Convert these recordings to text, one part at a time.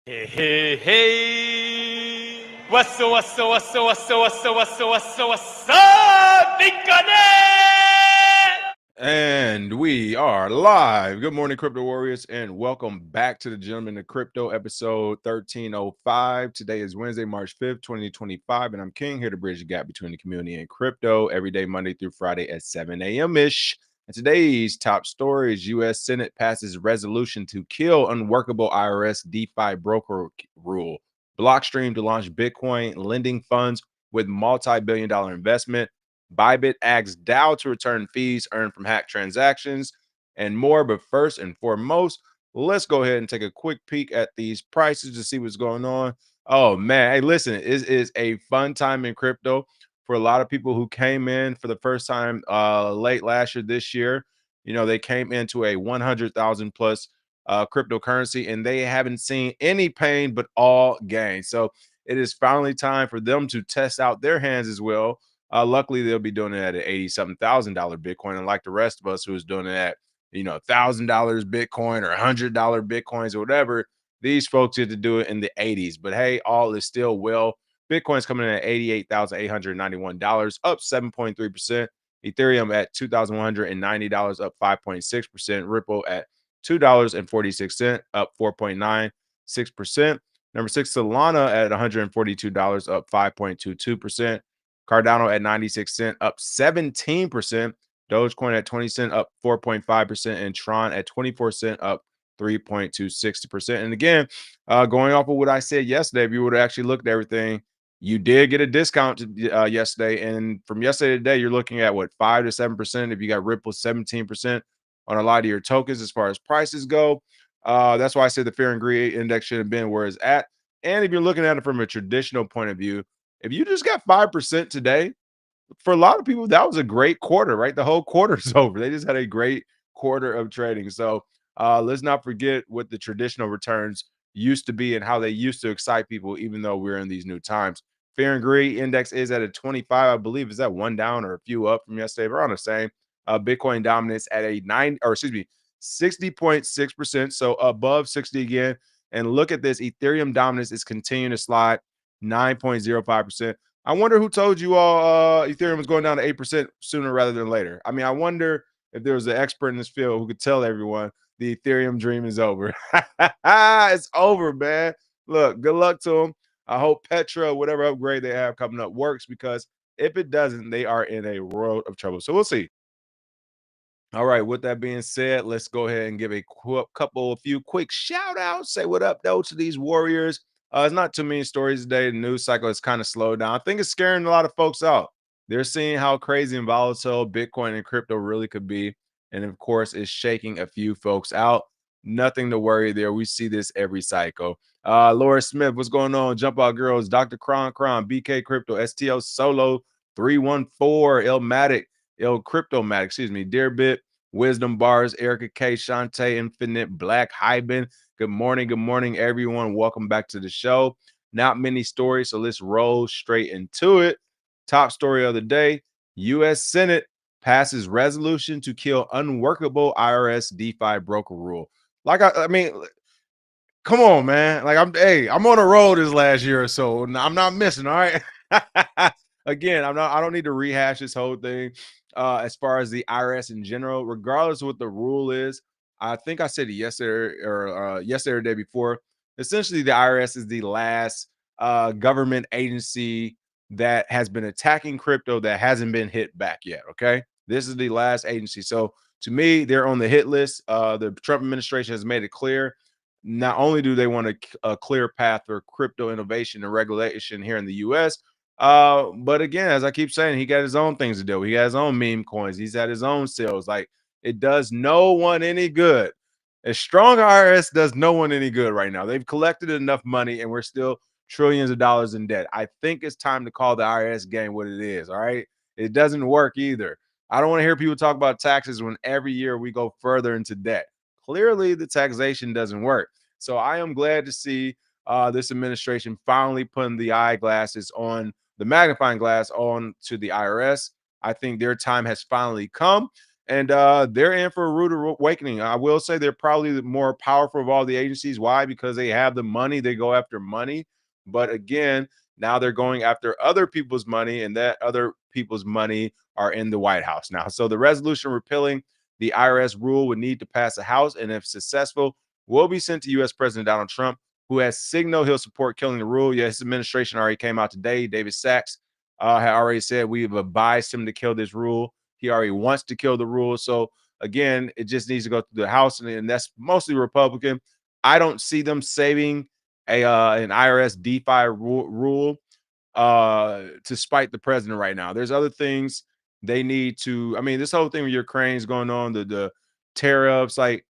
Hey, hey, hey. What's up, And we are live. Good morning, Crypto Warriors, and welcome back to the Gentleman of Crypto, episode 1305. Today is Wednesday, March 5th, 2025, and I'm King, here to bridge the gap between the community and crypto every day, Monday through Friday at 7 a.m.-ish. And today's top story is U.S. Senate passes resolution to kill unworkable IRS DeFi broker rule. Blockstream to launch Bitcoin lending funds with multi-billion-dollar investment. Bybit asks DAO to return fees earned from hacked transactions and more. But first and foremost, let's go ahead and take a quick peek at these prices to see what's going on. Oh, man. Hey, listen, it is a fun time in crypto for a lot of people who came in for the first time late last year, this year. You know, they came into a 100,000 plus cryptocurrency and they haven't seen any pain but all gain. So it is finally time for them to test out their hands as well. Luckily, they'll be doing it at an 80-something thousand dollar Bitcoin, unlike the rest of us who is doing it at, $1,000 Bitcoin or $100 Bitcoins or whatever. These folks get to do it in the 80s. But hey, all is still well. Bitcoin's coming in at $88,891, up 7.3%. Ethereum at $2,190, up 5.6%. Ripple at $2.46, up 4.96%. Number 6, Solana at $142, up 5.22%. Cardano at 96 cents, up 17%. Dogecoin at 20 cents, up 4.5%. And Tron at 24 cents, up 3.26%. And again, going off of what I said yesterday, if you would have actually looked at everything, you did get a discount yesterday. And from yesterday to today, you're looking at what, 5 to 7%. If you got Ripple, 17% on a lot of your tokens as far as prices go. That's why I said the fear and greed index should have been where it's at. And if you're looking at it from a traditional point of view, if you just got 5% today, for a lot of people, that was a great quarter, right? The whole quarter's over. They just had a great quarter of trading. So let's not forget what the traditional returns used to be and how they used to excite people, even though we're in these new times. Fear and greed index is at a 25, I believe. Is that one down or a few up from yesterday? We're on the same. Bitcoin dominance at a 60.6%. So above 60 again. And look at this. Ethereum dominance is continuing to slide 9.05%. I wonder who told you all Ethereum was going down to 8% sooner rather than later. I mean, I wonder if there was an expert in this field who could tell everyone the Ethereum dream is over. It's over, man. Look, good luck to them. I hope Petra, whatever upgrade they have coming up, works, because if it doesn't, they are in a world of trouble. So we'll see. All right, with that being said, let's go ahead and give a few quick shout outs. Say what up, though, to these warriors. It's not too many stories today. The news cycle has kind of slowed down. I think it's scaring a lot of folks out. They're seeing how crazy and volatile Bitcoin and crypto really could be. And of course, it's shaking a few folks out. Nothing to worry there. We see this every cycle. Laura Smith, what's going on? Jump Out Girls, Dr. Kron, BK Crypto, STO Solo 314, Ilmatic, Cryptomatic, excuse me, Dearbit, Wisdom Bars, Erica K, Shantae, Infinite, Black Hyben. Good morning, everyone. Welcome back to the show. Not many stories, so let's roll straight into it. Top story of the day: U.S. Senate passes resolution to kill unworkable IRS DeFi broker rule. Like, I mean, come on, man. Like, I'm on a roll this last year or so. I'm not missing, all right? Again, I don't need to rehash this whole thing. As far as the IRS in general, regardless of what the rule is, I think I said it yesterday or yesterday or the day before. Essentially, the IRS is the last government agency that has been attacking crypto that hasn't been hit back yet. Okay, this is the last agency. So to me, they're on the hit list. The Trump administration has made it clear. Not only do they want a clear path for crypto innovation and regulation here in the U.S., but again, as I keep saying, he got his own things to do. He has his own meme coins. He's had his own sales. Like, it does no one any good. A strong IRS does no one any good right now. They've collected enough money and we're still trillions of dollars in debt. I think it's time to call the IRS game what it is. All right. It doesn't work either. I don't want to hear people talk about taxes when every year we go further into debt. Clearly, the taxation doesn't work. So I am glad to see this administration finally putting the eyeglasses on, the magnifying glass on to the IRS. I think their time has finally come. and they're in for a rude awakening. I will say they're probably the more powerful of all the agencies. Why? Because they have the money. They go after money. But again, now they're going after other people's money, and that other people's money are in the White House now. So the resolution repealing the IRS rule would need to pass the House, and if successful, will be sent to U.S. President Donald Trump, who has signaled he'll support killing the rule. Yeah, his administration already came out today. David Sachs had already said we've advised him to kill this rule. He already wants to kill the rule. So again, it just needs to go through the House, and that's mostly Republican. I don't see them saving an IRS DeFi rule to spite the president right now. There's other things they need to. I mean, this whole thing with Ukraine is going on, the tariffs, like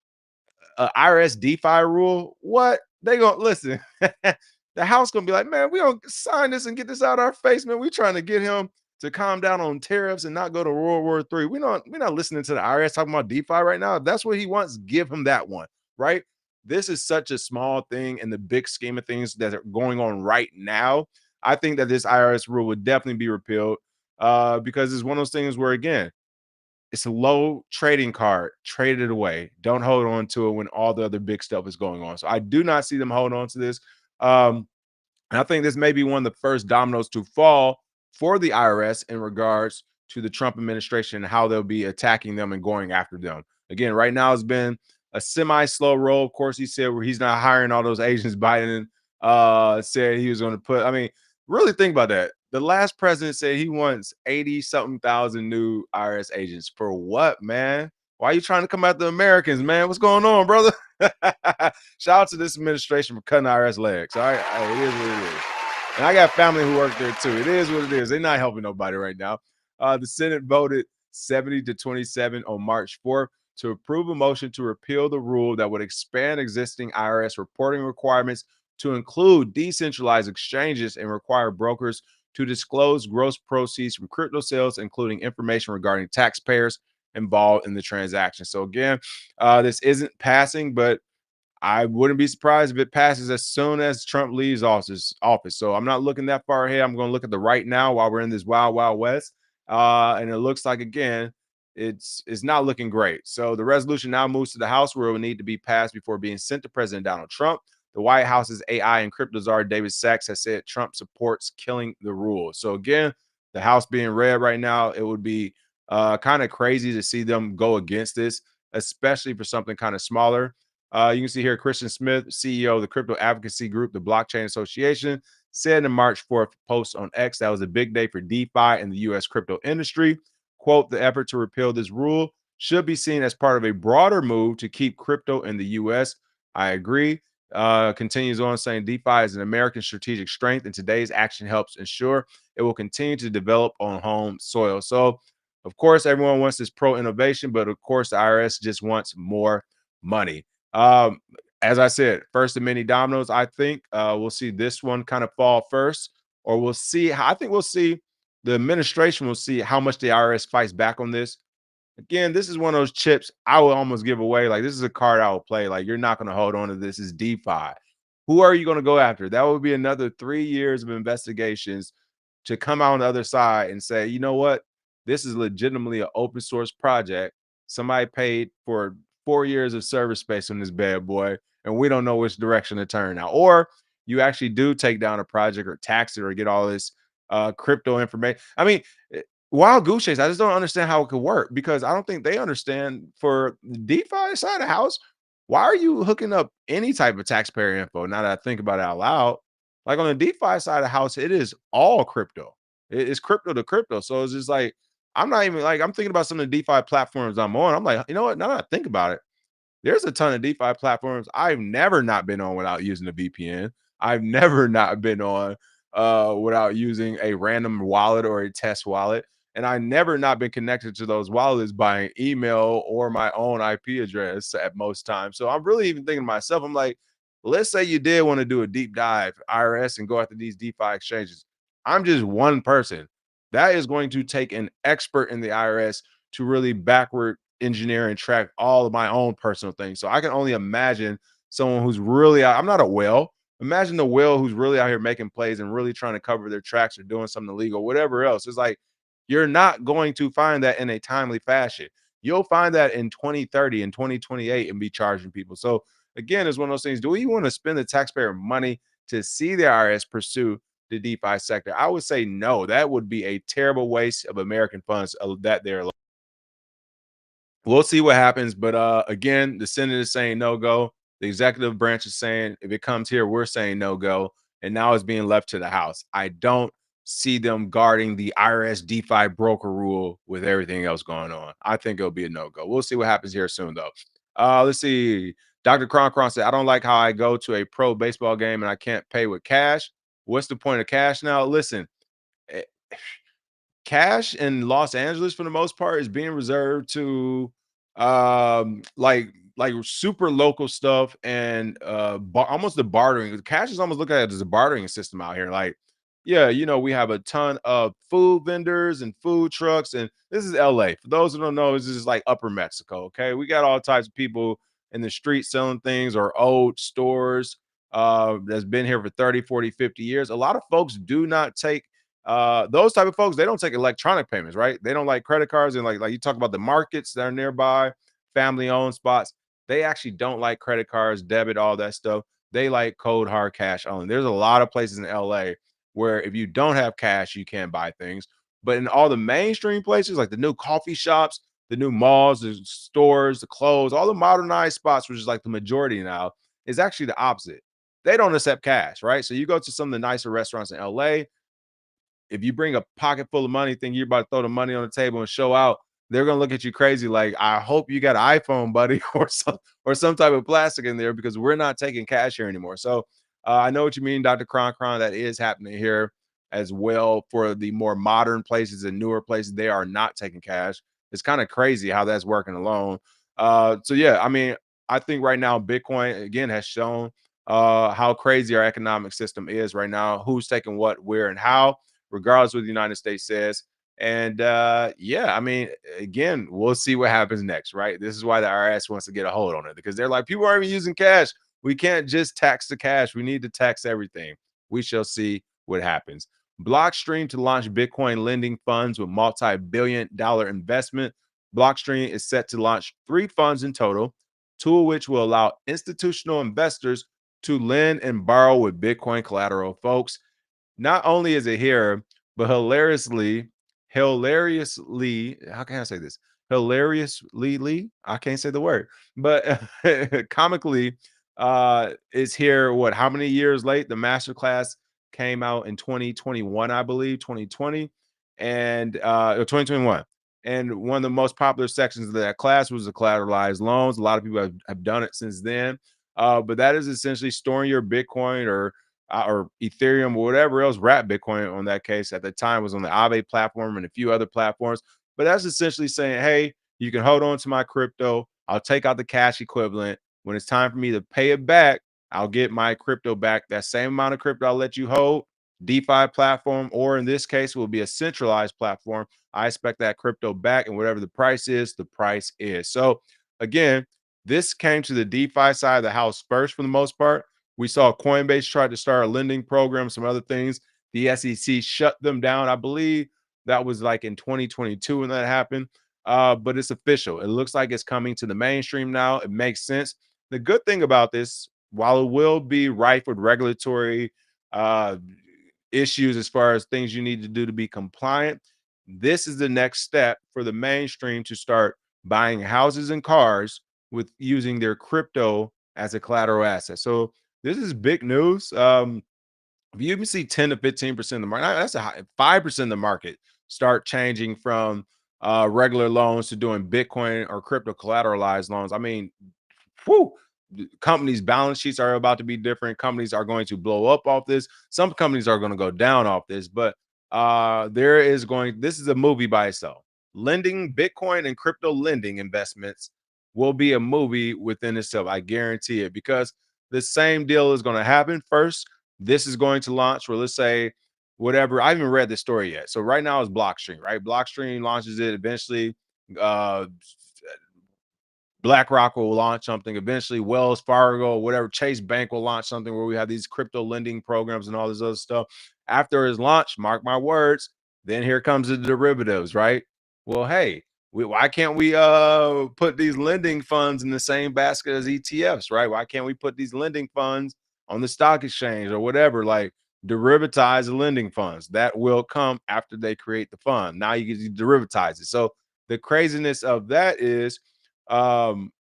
IRS DeFi rule. What they gonna listen? The House gonna be like, man, we don't sign this and get this out our face, man. We trying to get him to calm down on tariffs and not go to World War III. We're not listening to the IRS talking about DeFi right now. If that's what he wants, give him that one, right? This is such a small thing in the big scheme of things that are going on right now. I think that this IRS rule would definitely be repealed because it's one of those things where, again, it's a low trading card. Trade it away. Don't hold on to it when all the other big stuff is going on. So I do not see them hold on to this. And I think this may be one of the first dominoes to fall for the IRS in regards to the Trump administration and how they'll be attacking them and going after them. Again, right now it's been a semi-slow roll. Of course, he said where he's not hiring all those agents. Biden said he was going to put. I mean, really think about that. The last president said he wants 80 something thousand new IRS agents for what, man? Why are you trying to come at the Americans, man? What's going on, brother? Shout out to this administration for cutting IRS legs. All right, it is what it is. And I got family who work there too. It is what it is. They're not helping nobody right now. The Senate voted 70 to 27 on March 4th to approve a motion to repeal the rule that would expand existing IRS reporting requirements to include decentralized exchanges and require brokers to disclose gross proceeds from crypto sales, including information regarding taxpayers involved in the transaction. So again, this isn't passing, but I wouldn't be surprised if it passes as soon as Trump leaves office. So I'm not looking that far ahead. I'm going to look at the right now while we're in this wild, wild west. And it looks like, again, it's not looking great. So the resolution now moves to the House, where it will need to be passed before being sent to President Donald Trump. The White House's AI and crypto czar David Sachs has said Trump supports killing the rule. So again, the House being red right now, it would be kind of crazy to see them go against this, especially for something kind of smaller. You can see here Christian Smith, CEO of the crypto advocacy group, the Blockchain Association, said in March 4th post on X that was a big day for DeFi and the U.S. crypto industry. Quote, the effort to repeal this rule should be seen as part of a broader move to keep crypto in the U.S. I agree. Continues on saying DeFi is an American strategic strength, and today's action helps ensure it will continue to develop on home soil. So, of course, everyone wants this pro innovation, but of course, the IRS just wants more money. As I said, first of many dominoes. I think we'll see this one kind of fall first, or we'll see. I think we'll see the administration will see how much the IRS fights back on this. Again, this is one of those chips I would almost give away. Like, this is a card I will play. Like, you're not going to hold on to this. Is DeFi. Who are you going to go after? That would be another 3 years of investigations to come out on the other side and say, you know what? This is legitimately an open source project. Somebody paid for 4 years of server space on this bad boy, and we don't know which direction to turn now. Or you actually do take down a project or tax it or get all this crypto information. I mean, wild goose chase. I just don't understand how it could work, because I don't think they understand for the DeFi side of the house. Why are you hooking up any type of taxpayer info? Now that I think about it out loud, like on the DeFi side of the house, it is all crypto. It's crypto to crypto. So it's just like, I'm not even like, I'm thinking about some of the DeFi platforms I'm on. I'm like, you know what? Now that I think about it, there's a ton of DeFi platforms I've never not been on without using a VPN. I've never not been on without using a random wallet or a test wallet. And I never not been connected to those wallets by an email or my own IP address at most times. So I'm really even thinking to myself, I'm like, let's say you did want to do a deep dive IRS and go after these DeFi exchanges. I'm just one person. That is going to take an expert in the IRS to really backward engineer and track all of my own personal things. So I can only imagine someone who's really I'm not a whale. Imagine the whale who's really out here making plays and really trying to cover their tracks or doing something illegal, whatever else. It's like, you're not going to find that in a timely fashion. You'll find that in 2030 and 2028 and be charging people. So again, it's one of those things. Do we want to spend the taxpayer money to see the IRS pursue the DeFi sector? I would say no. That would be a terrible waste of American funds that they're. We'll see what happens, but again, the Senate is saying no go. The executive branch is saying if it comes here, we're saying no go, and now it's being left to the House. I don't see them guarding the IRS DeFi broker rule with everything else going on. I think it'll be a no go. We'll see what happens here soon, though. Let's see. Dr. Kron said, I don't like how I go to a pro baseball game and I can't pay with cash. What's the point of cash now? Listen, eh, cash in Los Angeles for the most part is being reserved to like super local stuff and almost the bartering. Cash is almost looked at as a bartering system out here. Like, yeah, we have a ton of food vendors and food trucks, and this is LA. For those who don't know, this is like upper Mexico. Okay, we got all types of people in the street selling things or old stores that's been here for 30, 40, 50 years. A lot of folks do not take those type of folks, they don't take electronic payments, right? They don't like credit cards, and like you talk about the markets that are nearby, family owned spots. They actually don't like credit cards, debit, all that stuff. They like cold hard cash only. There's a lot of places in LA where if you don't have cash, you can't buy things. But in all the mainstream places, like the new coffee shops, the new malls, the stores, the clothes, all the modernized spots, which is like the majority now, is actually the opposite. They don't accept cash, right? So you go to some of the nicer restaurants in LA, if you bring a pocket full of money, think you're about to throw the money on the table and show out, they're gonna look at you crazy. Like, I hope you got an iPhone, buddy, or some type of plastic in there because we're not taking cash here anymore. So I know what you mean, Dr. Kron. That is happening here as well for the more modern places and newer places. They are not taking cash. It's kind of crazy how that's working alone. So yeah, I mean, I think right now Bitcoin again has shown how crazy our economic system is right now. Who's taking what, where, and how, regardless of what the United States says. And yeah, I mean, again, we'll see what happens next, right? This is why the IRS wants to get a hold on it because they're like, people aren't even using cash. We can't just tax the cash. We need to tax everything. We shall see what happens. Blockstream to launch Bitcoin lending funds with multi-billion-dollar investment. Blockstream is set to launch 3 funds in total, 2 of which will allow institutional investors to lend and borrow with Bitcoin collateral. Folks, not only is it here, but hilariously, how can I say this? Hilariously, I can't say the word, but comically, is here. What? How many years late? The masterclass came out in 2021, I believe, 2020, and 2021. And one of the most popular sections of that class was the collateralized loans. A lot of people have done it since then. But that is essentially storing your Bitcoin or Ethereum or whatever else, wrap Bitcoin on that case at the time was on the Aave platform and a few other platforms. But that's essentially saying, hey, you can hold on to my crypto. I'll take out the cash equivalent. When it's time for me to pay it back, I'll get my crypto back. That same amount of crypto I'll let you hold. DeFi platform, or in this case, will be a centralized platform. I expect that crypto back, and whatever the price is, the price is. So again, this came to the DeFi side of the house first for the most part. We saw Coinbase try to start a lending program, some other things. The SEC shut them down. I believe that was like in 2022 when that happened. But it's official. It looks like it's coming to the mainstream now. It makes sense. The good thing about this, while it will be rife with regulatory uh, issues as far as things you need to do to be compliant, this is the next step for the mainstream to start buying houses and cars with using their crypto as a collateral asset. So this is big news. If you even see 10 to 15% of the market, that's a high 5% of the market start changing from regular loans to doing Bitcoin or crypto collateralized loans. I mean, whew, companies' balance sheets are about to be different. Companies are going to blow up off this. Some companies are going to go down off this, but this is a movie by itself. Lending Bitcoin and crypto lending investments will be a movie within itself. I guarantee it, because the same deal is going to happen. First, this is going to launch where, let's say, whatever. I haven't read the story yet. So right now is Blockstream, right? Blockstream launches it eventually. Uh, BlackRock will launch something eventually. Wells Fargo, whatever, Chase Bank will launch something where we have these crypto lending programs and all this other stuff. After it's launched, mark my words, then here comes the derivatives, right? Well, hey, Why can't we put these lending funds in the same basket as ETFs, right? Why can't we put these lending funds on the stock exchange or whatever? Like derivatize the lending funds that will come after they create the fund. Now you can derivatize it. So the craziness of that is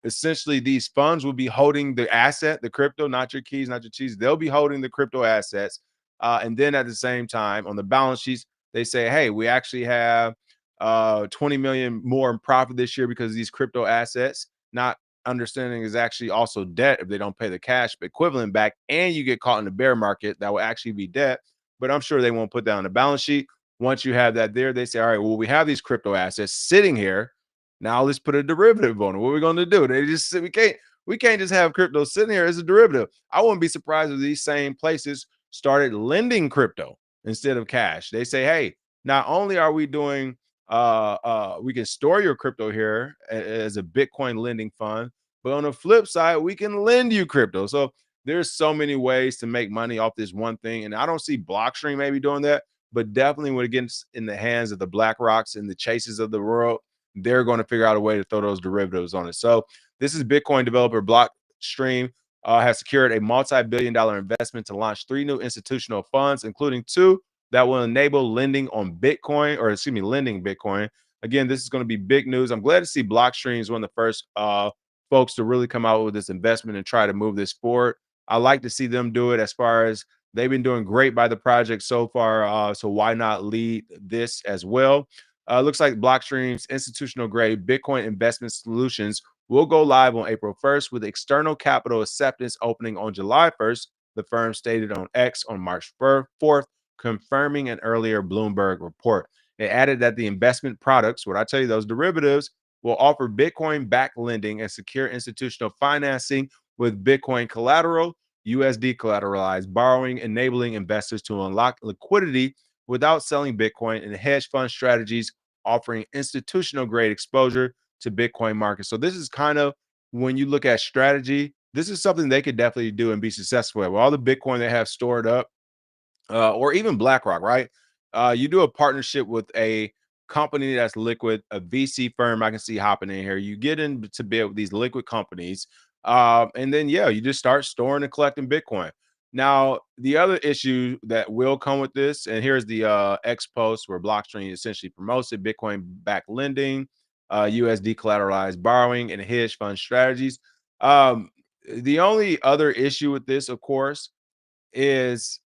essentially these funds will be holding the asset, the crypto, not your keys, not your cheese. They'll be holding the crypto assets. And then at the same time on the balance sheets, they say, hey, we actually have 20 million more in profit this year because of these crypto assets, not understanding is actually also debt if they don't pay the cash equivalent back, and you get caught in the bear market, that will actually be debt. But I'm sure they won't put that on the balance sheet. Once you have that there, they say, all right, well, we have these crypto assets sitting here. Now let's put a derivative on it. What are we going to do? They just we can't just have crypto sitting here as a derivative. I wouldn't be surprised if these same places started lending crypto instead of cash. They say, hey, not only are we doing we can store your crypto here as a Bitcoin lending fund, but on the flip side, we can lend you crypto. So there's so many ways to make money off this one thing. And I don't see Blockstream maybe doing that, but definitely when it gets in the hands of the BlackRocks and the Chases of the world, they're going to figure out a way to throw those derivatives on it. So this is Bitcoin developer Blockstream has secured a multi-billion-dollar investment to launch 3 new institutional funds, including 2 that will enable lending on Bitcoin, or excuse me, lending Bitcoin. Again, this is going to be big news. I'm glad to see Blockstream is one of the first folks to really come out with this investment and try to move this forward. I like to see them do it, as far as they've been doing great by the project so far. So why not lead this as well? Looks like Blockstream's institutional grade Bitcoin investment solutions will go live on April 1st with external capital acceptance opening on July 1st. The firm stated on X on March 4th, confirming an earlier Bloomberg report. They added that the investment products, what I tell you, those derivatives, will offer Bitcoin backed lending and secure institutional financing with Bitcoin collateral, USD collateralized borrowing, enabling investors to unlock liquidity without selling Bitcoin, and hedge fund strategies offering institutional grade exposure to Bitcoin markets. So this is kind of, when you look at strategy, this is something they could definitely do and be successful at. With all the Bitcoin they have stored up, or even BlackRock, right? You do a partnership with a company that's liquid, a VC firm. I can see hopping in here. You get into bed with these liquid companies, and then yeah, you just start storing and collecting Bitcoin. Now, the other issue that will come with this, and here's the X post where Blockstream essentially promotes it: Bitcoin backed lending, USD collateralized borrowing, and hedge fund strategies. Um, the only other issue with this, of course, is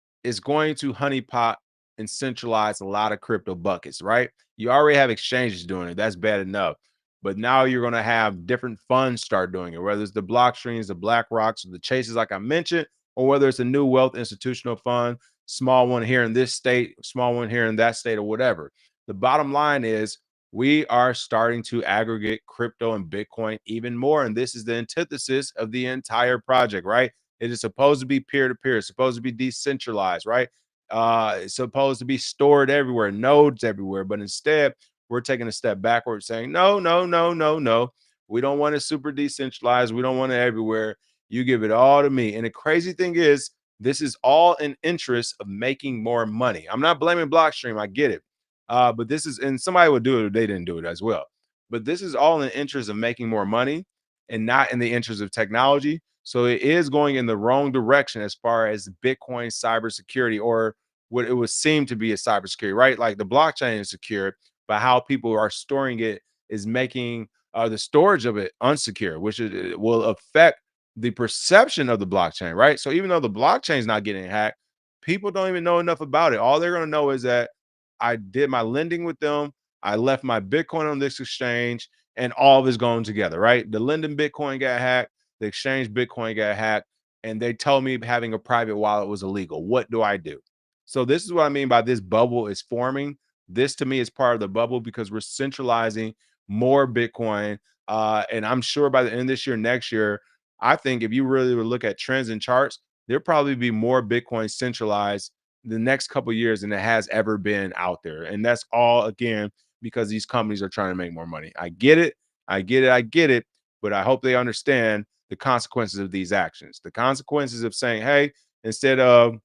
going to honeypot and centralize a lot of crypto buckets, right? You already have exchanges doing it. That's bad enough. But now you're going to have different funds start doing it, whether it's the Blockstreams, the BlackRocks, or the Chases, like I mentioned, or whether it's a new wealth institutional fund, small one here in this state, small one here in that state, or whatever. The bottom line is we are starting to aggregate crypto and Bitcoin even more. And this is the antithesis of the entire project, right? It is supposed to be peer to peer. It's supposed to be decentralized, right? It's supposed to be stored everywhere, nodes everywhere. But instead, we're taking a step backward, saying, no, no, no, no, no. We don't want it super decentralized. We don't want it everywhere. You give it all to me. And the crazy thing is, this is all in interest of making more money. I'm not blaming Blockstream. I get it. But this is, and somebody would do it if they didn't do it as well. But this is all in interest of making more money and not in the interest of technology. So it is going in the wrong direction as far as Bitcoin cybersecurity, or what it would seem to be a cybersecurity, right? Like the blockchain is secure, but how people are storing it is making the storage of it unsecure, which will affect the perception of the blockchain, right? So even though the blockchain is not getting hacked, people don't even know enough about it. All they're going to know is that I did my lending with them, I left my Bitcoin on this exchange, and all of it's going together, right? The lending Bitcoin got hacked, the exchange Bitcoin got hacked, and they told me having a private wallet was illegal. What do I do? So this is what I mean by this bubble is forming. This to me is part of the bubble because we're centralizing more Bitcoin. And I'm sure by the end of this year, next year, I think if you really would look at trends and charts, there'll probably be more Bitcoin centralized the next couple of years than it has ever been out there. And that's all, again, because these companies are trying to make more money. I get it. I get it. I get it. But I hope they understand the consequences of these actions. The consequences of saying, hey, instead of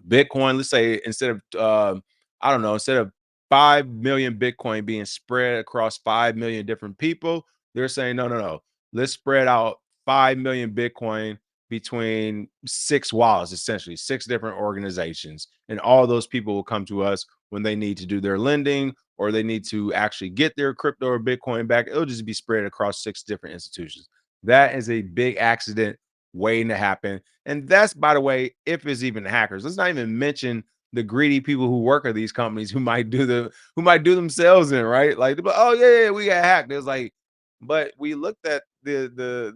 Bitcoin, let's say instead of I don't know, instead of 5 million Bitcoin being spread across 5 million different people. They're saying, no, no, no. Let's spread out 5 million Bitcoin between 6 wallets, essentially 6 different organizations. And all those people will come to us when they need to do their lending or they need to actually get their crypto or Bitcoin back. It'll just be spread across 6 different institutions. That is a big accident waiting to happen. And that's, by the way, if it's even hackers. Let's not even mention the greedy people who work at these companies who might do themselves in, right? Like, oh yeah, we got hacked. It's like, but we looked at the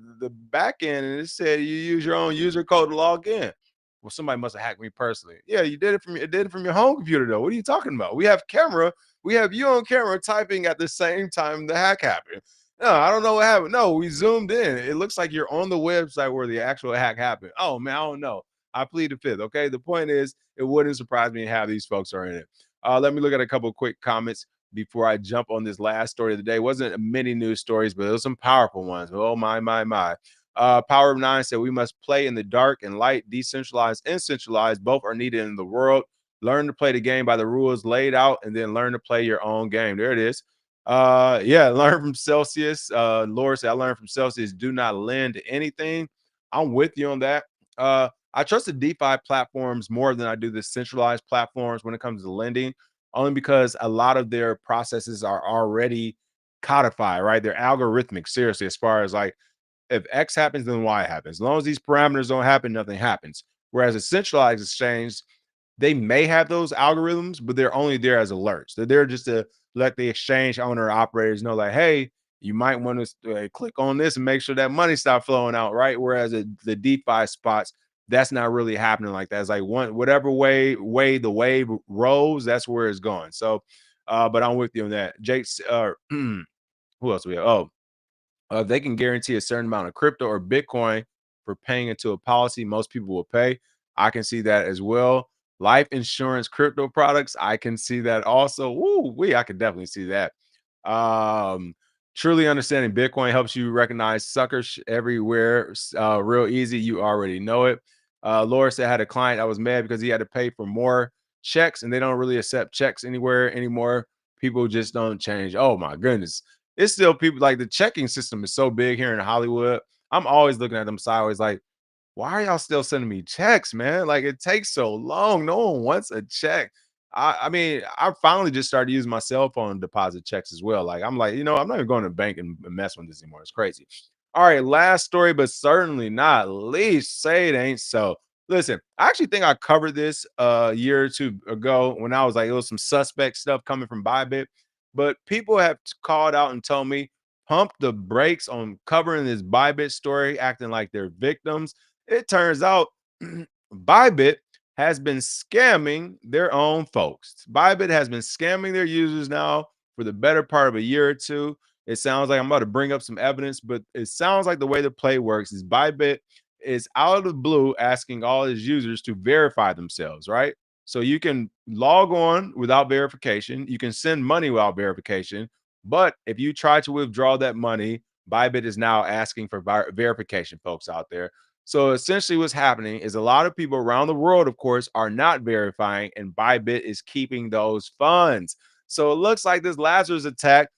back end and it said you use your own user code to log in. Well, somebody must have hacked me personally. Yeah, you did it from your home computer though. What are you talking about? We have you on camera typing at the same time the hack happened. No, I don't know what happened. No, we zoomed in. It looks like you're on the website where the actual hack happened. Oh man, I don't know. I plead the fifth. Okay. The point is, it wouldn't surprise me how these folks are in it. Let me look at a couple of quick comments before I jump on this last story of the day. It wasn't many news stories, but it was some powerful ones. Oh my, my, my. Power of Nine said we must play in the dark and light, decentralized and centralized. Both are needed in the world. Learn to play the game by the rules laid out, and then learn to play your own game. There it is. Yeah, learn from Celsius. Laura said, I learned from Celsius, do not lend to anything. I'm with you on that. I trust the DeFi platforms more than I do the centralized platforms when it comes to lending, only because a lot of their processes are already codified, right? They're algorithmic, seriously, as far as like if X happens, then Y happens. As long as these parameters don't happen, nothing happens. Whereas a centralized exchange, they may have those algorithms, but they're only there as alerts. They're there just to let the exchange owner operators know, like, hey, you might want to click on this and make sure that money stop flowing out, right? Whereas the DeFi spots, that's not really happening like that. It's like whatever way the wave rolls, that's where it's going. So, but I'm with you on that. Jake's, who else we have? Oh, if they can guarantee a certain amount of crypto or Bitcoin for paying into a policy, most people will pay. I can see that as well. Life insurance crypto products, I can see that also. I can definitely see that. Um, Truly understanding Bitcoin helps you recognize suckers everywhere, real easy. You already know it. Laura said I had a client that was mad because he had to pay for more checks, and they don't really accept checks anywhere anymore. People just don't change. Oh my goodness, it's still people like the checking system is so big here in Hollywood. I'm always looking at them sideways, like, why are y'all still sending me checks, man? Like it takes so long. No one wants a check. I mean, I finally just started using my cell phone to deposit checks as well. Like I'm like, I'm not even going to the bank and mess with this anymore. It's crazy. All right, last story, but certainly not least. Say it ain't so. Listen, I actually think I covered this a year or two ago when I was like, it was some suspect stuff coming from Bybit. But people have called out and told me, pump the brakes on covering this Bybit story, acting like they're victims. It turns out Bybit has been scamming their own folks. Bybit has been scamming their users now for the better part of a year or two. It sounds like I'm about to bring up some evidence, but it sounds like the way the play works is Bybit is out of the blue asking all his users to verify themselves, right? So you can log on without verification, you can send money without verification, but if you try to withdraw that money, Bybit is now asking for verification, folks out there. So essentially, what's happening is a lot of people around the world, of course, are not verifying, and Bybit is keeping those funds. So it looks like this Lazarus attack.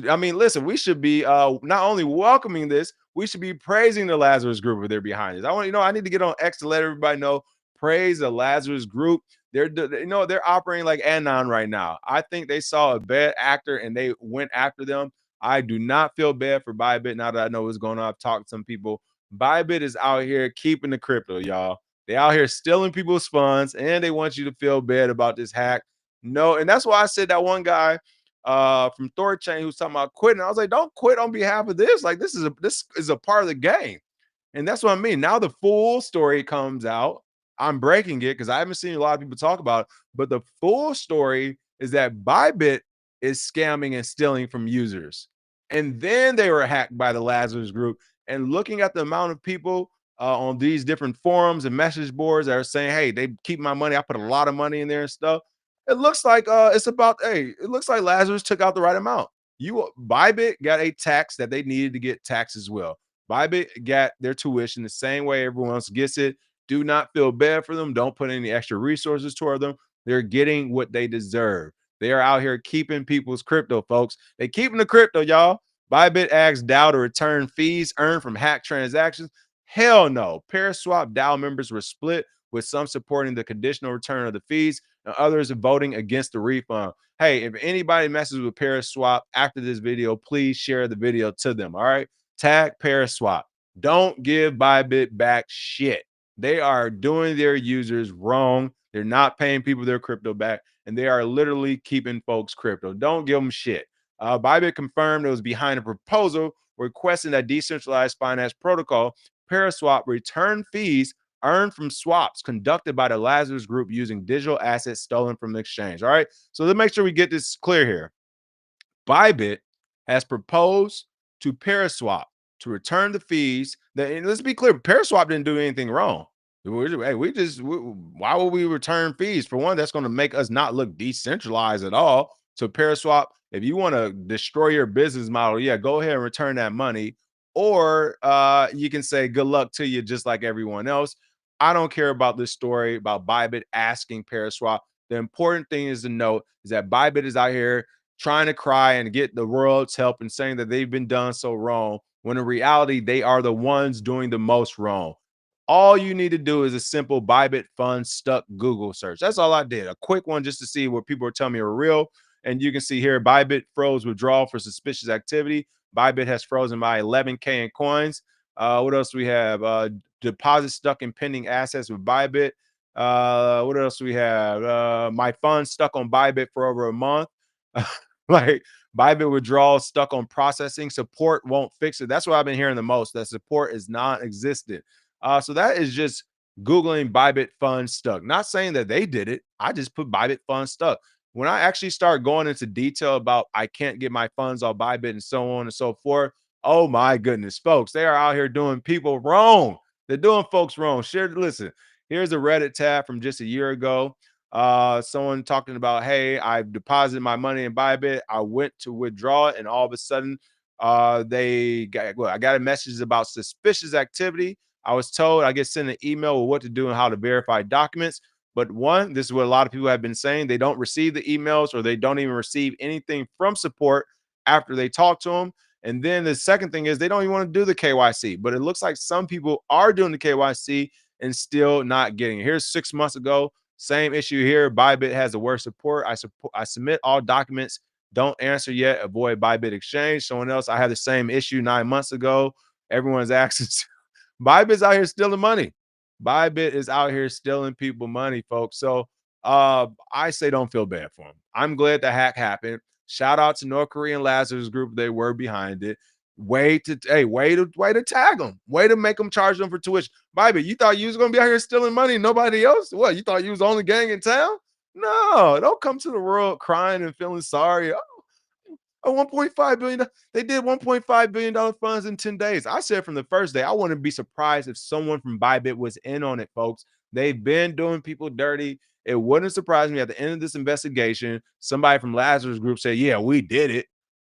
I mean, listen, we should be not only welcoming this, we should be praising the Lazarus Group if they're behind this. I need to get on X to let everybody know. Praise the Lazarus Group. They're operating like Anon right now. I think they saw a bad actor and they went after them. I do not feel bad for Bybit now that I know what's going on. I've talked to some people. Bybit is out here keeping the crypto, y'all. They out here stealing people's funds, and they want you to feel bad about this hack. No, and that's why I said that one guy from Thorchain who's talking about quitting. I was like, don't quit on behalf of this. Like, this is a part of the game. And that's what I mean. Now the full story comes out. I'm breaking it because I haven't seen a lot of people talk about it. But the full story is that Bybit is scamming and stealing from users. And then they were hacked by the Lazarus Group. And looking at the amount of people on these different forums and message boards that are saying, hey, they keep my money. I put a lot of money in there and stuff. It looks like it looks like Lazarus took out the right amount. Bybit got a tax that they needed to get taxed as well. Bybit got their tuition the same way everyone else gets it. Do not feel bad for them. Don't put any extra resources toward them. They're getting what they deserve. They are out here keeping people's crypto, folks. They keeping the crypto, y'all. Bybit asks DAO to return fees earned from hacked transactions. Hell no. Paraswap DAO members were split, with some supporting the conditional return of the fees and others voting against the refund. Hey, if anybody messes with Paraswap after this video, please share the video to them. All right. Tag Paraswap. Don't give Bybit back shit. They are doing their users wrong. They're not paying people their crypto back, and they are literally keeping folks crypto. Don't give them shit. Bybit confirmed it was behind a proposal requesting that decentralized finance protocol, Paraswap, return fees earned from swaps conducted by the Lazarus Group using digital assets stolen from the exchange. All right. So let's make sure we get this clear here. Bybit has proposed to Paraswap to return the fees. And let's be clear, Paraswap didn't do anything wrong. Why would we return fees? For one, that's going to make us not look decentralized at all. So Paraswap, if you want to destroy your business model, yeah, go ahead and return that money. Or you can say good luck to you, just like everyone else. I don't care about this story about Bybit asking Paraswap. The important thing is to note is that Bybit is out here trying to cry and get the world's help and saying that they've been done so wrong, when in reality, they are the ones doing the most wrong. All you need to do is a simple Bybit fund stuck Google search. That's all I did. A quick one just to see what people are telling me are real. And you can see here, Bybit froze withdrawal for suspicious activity. Bybit has frozen by 11K in coins. What else do we have? Deposit stuck in pending assets with Bybit. What else do we have? My funds stuck on Bybit for over a month. Like Bybit withdrawal stuck on processing. Support won't fix it. That's what I've been hearing the most. That support is non-existent. So that is just Googling Bybit funds stuck. Not saying that they did it. I just put Bybit funds stuck. When I actually start going into detail about I can't get my funds on Bybit and so on and so forth, oh my goodness, folks, they are out here doing people wrong. They're doing folks wrong. Listen, here's a Reddit tab from just a year ago. Someone talking about, hey, I've deposited my money in Bybit. I went to withdraw it, and all of a sudden, I got a message about suspicious activity. I was told I get sent an email with what to do and how to verify documents. But one, this is what a lot of people have been saying. They don't receive the emails, or they don't even receive anything from support after they talk to them. And then the second thing is they don't even want to do the KYC. But it looks like some people are doing the KYC and still not getting it. Here's 6 months ago. Same issue here. Bybit has the worst support. I submit all documents. Don't answer yet. Avoid Bybit exchange. Someone else, I had the same issue 9 months ago. Everyone's asking. Bybit's out here stealing money. Bybit is out here stealing people money, folks. So I say don't feel bad for them. I'm glad the hack happened. Shout out to North Korean Lazarus Group. They were behind it. Way to tag them. Way to make them charge them for tuition. Bybit, you thought you was gonna be out here stealing money? Nobody else? What? You thought you was the only gang in town? No, don't come to the world crying and feeling sorry. Oh, $1.5 billion. They did $1.5 billion funds in 10 days. I said from the first day, I wouldn't be surprised if someone from Bybit was in on it, folks. They've been doing people dirty. It wouldn't surprise me at the end of this investigation, somebody from Lazarus Group said, yeah, we did it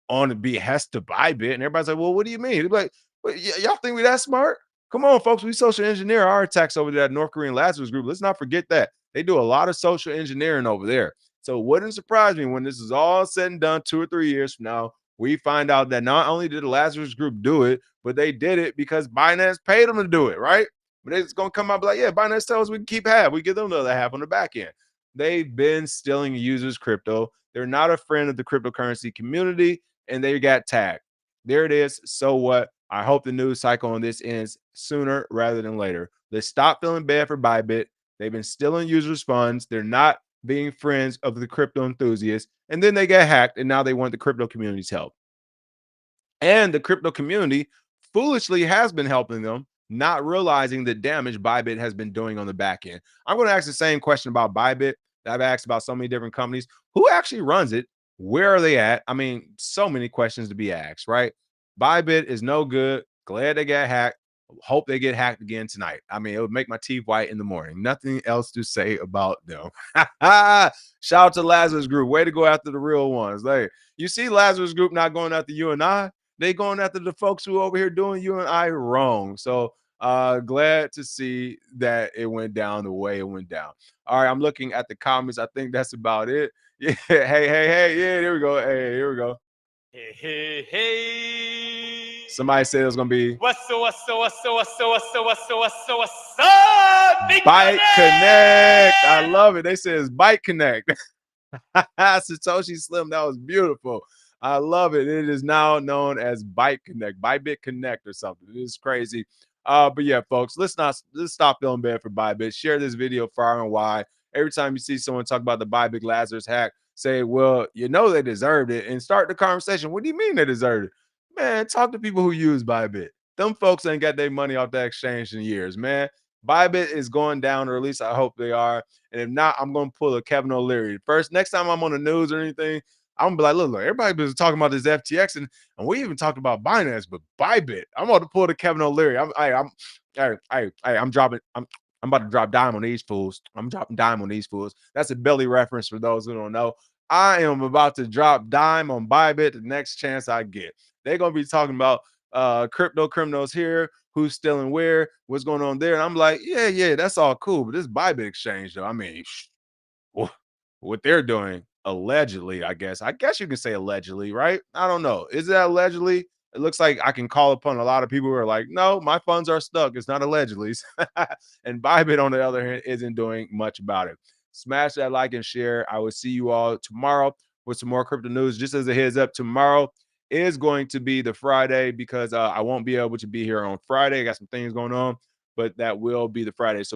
on the behest of Bybit. And everybody's like, well, what do you mean? They're like, well, y'all think we that smart? Come on, folks. We social engineer our attacks over there at North Korean Lazarus Group. Let's not forget that. They do a lot of social engineering over there. So it wouldn't surprise me when this is all said and done 2 or 3 years from now, we find out that not only did the Lazarus Group do it, but they did it because Binance paid them to do it, right? But it's going to come out and be like, yeah, Binance tells us we can keep half. We give them the other half on the back end. They've been stealing users' crypto. They're not a friend of the cryptocurrency community, and they got tagged. There it is. So what? I hope the news cycle on this ends sooner rather than later. Let's stop feeling bad for Bybit. They've been stealing users' funds. They're not being friends of the crypto enthusiasts, and then they get hacked, and now they want the crypto community's help. And the crypto community foolishly has been helping them, not realizing the damage Bybit has been doing on the back end. I'm going to ask the same question about Bybit that I've asked about so many different companies. Who actually runs it? Where are they at? I mean, so many questions to be asked, right? Bybit is no good. Glad they got hacked. Hope they get hacked again tonight. I mean, it would make my teeth white in the morning. Nothing else to say about them. Shout out to Lazarus Group. Way to go after the real ones. Like, you see Lazarus Group not going after you and I. They going after the folks who are over here doing you and I wrong. So Glad to see that it went down the way it went down. All right, I'm looking at the comments. I think that's about it. Yeah, hey. Yeah, there we go. Hey, here we go. Hey. Somebody said it was gonna be What's up, Bike Connect. I love it. They said it's Bike Connect. Satoshi Slim, that was beautiful. I love it. It is now known as Byte Connect, Bybit Connect or something. It is crazy. But yeah, folks, let's stop feeling bad for Bybit. Share this video far and wide. Every time you see someone talk about the Bybit Lazarus hack, say, well, you know they deserved it, and start the conversation. What do you mean they deserved it? Man, talk to people who use Bybit. Them folks ain't got their money off that exchange in years, man. Bybit is going down, or at least I hope they are. And if not, I'm going to pull a Kevin O'Leary. First, next time I'm on the news or anything, I'm going to be like, look, everybody was talking about this FTX, and we even talked about Binance, but Bybit, I'm about to pull the Kevin O'Leary. I'm dropping, I'm about to drop dime on these fools. I'm dropping dime on these fools. That's a Billy reference for those who don't know. I am about to drop dime on Bybit the next chance I get. They're going to be talking about crypto criminals here, who's stealing where, what's going on there. And I'm like, yeah, that's all cool. But this Bybit exchange, though, I mean, what they're doing allegedly, I guess you can say allegedly, right? I don't know. Is that allegedly? It looks like I can call upon a lot of people who are like, no, my funds are stuck. It's not allegedly. And Bybit, on the other hand, isn't doing much about it. Smash that like and share. I will see you all tomorrow with some more crypto news. Just as a heads up, tomorrow is going to be the Friday because I won't be able to be here on Friday. I got some things going on, but that will be the Friday. So